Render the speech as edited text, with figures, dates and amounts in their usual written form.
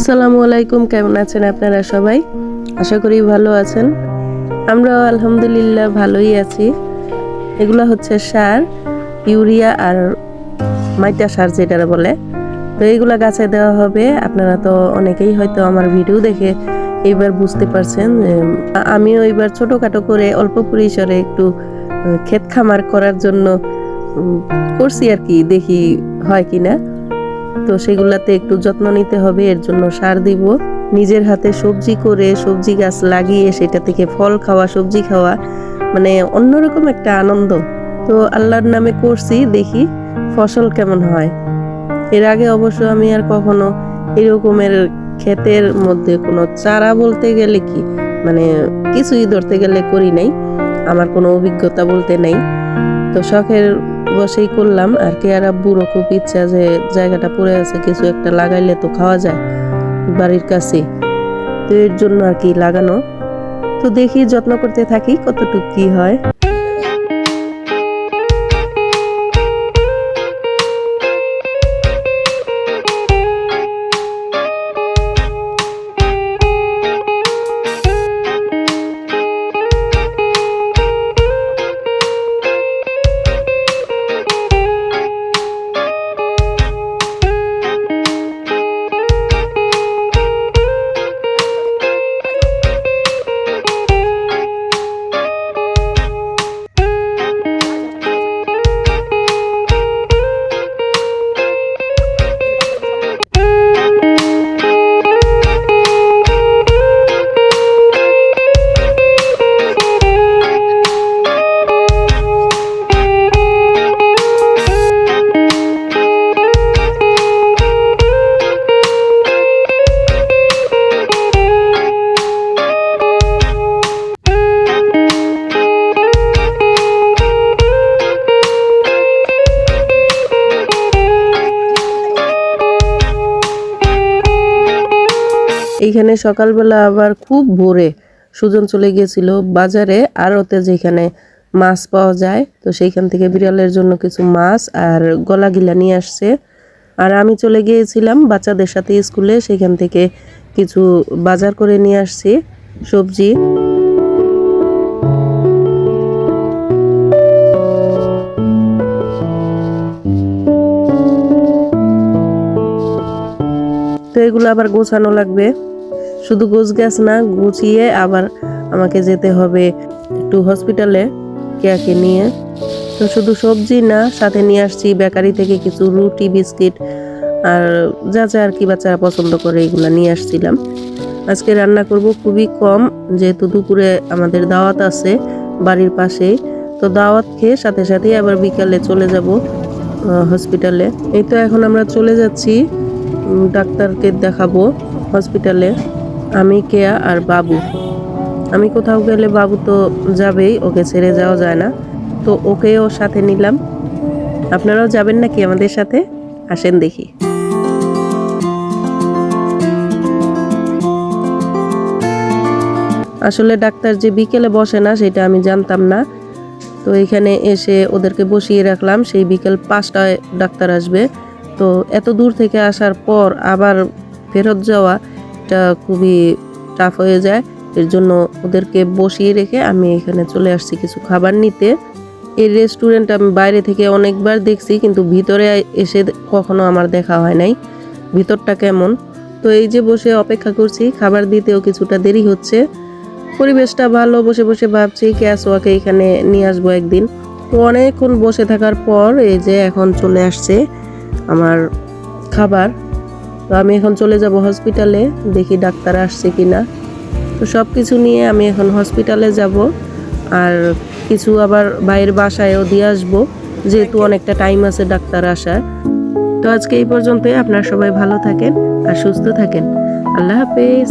আসসালামু আলাইকুম, কেমন আছেন আপনারা সবাই? আশা করি ভালো আছেন। আমরাও আলহামদুলিল্লাহ ভালোই আছি। এগুলো হচ্ছে সার, ইউরিয়া আর মাইটা সার যেটা বলে। তো এইগুলা গাছে দেওয়া হবে। আপনারা তো অনেকেই হয়তো আমার ভিডিও দেখে এইবার বুঝতে পারছেন যে আমিও এইবার ছোটখাটো করে অল্প পরিসরে একটু ক্ষেত খামার করার জন্য করছি আর কি, দেখি হয় কিনা। তো সেগুলাতে একটু যত্ন নিতে হবে, এর জন্য সার দিব। নিজের হাতে সবজি করে, সবজি গাছ লাগিয়ে সেটা থেকে ফল খাওয়া, সবজি খাওয়া, মানে অন্যরকম একটা আনন্দ। তো আল্লাহর নামে করছি, দেখি ফসল কেমন হয়। এর আগে অবশ্য আমি আর কখনো এরকমের ক্ষেতের মধ্যে কোনো চারা বলতে গেলে কি, মানে কিছুই ধরতে গেলে করি নাই, আমার কোনো অভিজ্ঞতা বলতে নেই। তো শখের বসেই করলাম আর কি। আর আব্বুরও খুব ইচ্ছা যে জায়গাটা পড়ে আছে, কিছু একটা লাগাইলে তো খাওয়া যায় বাড়ির কাছে, তো এর জন্য আর কি লাগানো। তো দেখি যত্ন করতে থাকি কতটুকু কি হয়। এইখানে সকালবেলা আবার খুব ভোরে সুজন চলে গিয়েছিল বাজারে, আড়তে যেখানে মাছ পাওয়া যায়। তো সেইখান থেকে বিড়ালের জন্য কিছু মাছ আর গলা গিলা নিয়ে আসছে। আর আমি চলে গিয়েছিলাম বাচ্চাদের সাথে স্কুলে, সেখান থেকে কিছু বাজার করে নিয়ে আসছি সবজি। তো এগুলো আবার গোছানো লাগবে, শুধু গোছ গাছ না, গুছিয়ে আবার আমাকে যেতে হবে একটু হসপিটালে কেয়াকে নিয়ে। তো শুধু সবজি না, সাথে নিয়ে আসছি বেকারি থেকে কিছু রুটি, বিস্কিট আর যা যা আর কি বাচ্চারা পছন্দ করে এগুলা নিয়ে আসছিলাম। আজকে রান্না করব খুবই কম, যেহেতু দুপুরে আমাদের দাওয়াত আছে বাড়ির পাশেই। তো দাওয়াত খেয়ে সাথে সাথেই আবার বিকালে চলে যাব হসপিটালে। এই তো এখন আমরা চলে যাচ্ছি ডাক্তারকে দেখাবো হসপিটালে, আমি, কেয়া আর বাবু। আমি কোথাও গেলে বাবু তো যাবেই, ওকে ছেড়ে যাওয়া যায় না, তো ওকেও সাথে নিলাম। আপনারাও যাবেন নাকি আমাদের সাথে? আসেন দেখি। আসলে ডাক্তার যে বিকেলে বসে না সেটা আমি জানতাম না। তো এখানে এসে ওদেরকে বসিয়ে রাখলাম, সেই বিকেল 5টায় ডাক্তার আসবে। তো এত দূর থেকে আসার পর আবার ফেরত যাওয়া এটা খুবই টাফ হয়ে যায়। এর জন্য ওদেরকে বসিয়ে রেখে আমি এখানে চলে আসছি কিছু খাবার নিতে। এই রেস্টুরেন্ট আমি বাইরে থেকে অনেকবার দেখছি, কিন্তু ভিতরে এসে কখনো আমার দেখা হয় নাই ভিতরটা কেমন। তো এই যে বসে অপেক্ষা করছি, খাবার দিতেও কিছুটা দেরি হচ্ছে। পরিবেশটা ভালো, বসে বসে ভাবছি ক্যাসওয়াকে এখানে নিয়ে আসবো একদিন। তো অনেকক্ষণ বসে থাকার পর এই যে এখন চলে আসছে আমার খাবার। তো আমি এখন চলে যাব হসপিটালে, দেখি ডাক্তার আসছে কিনা। তো সব কিছু নিয়ে আমি এখন হসপিটালে যাব, আর কিছু আবার বাইরের বাসায়ও দিয়ে আসবো, যেহেতু অনেকটা টাইম আছে ডাক্তার আসার। তো আজকে এই পর্যন্তই। আপনারা সবাই ভালো থাকেন আর সুস্থ থাকেন। আল্লাহ হাফেজ।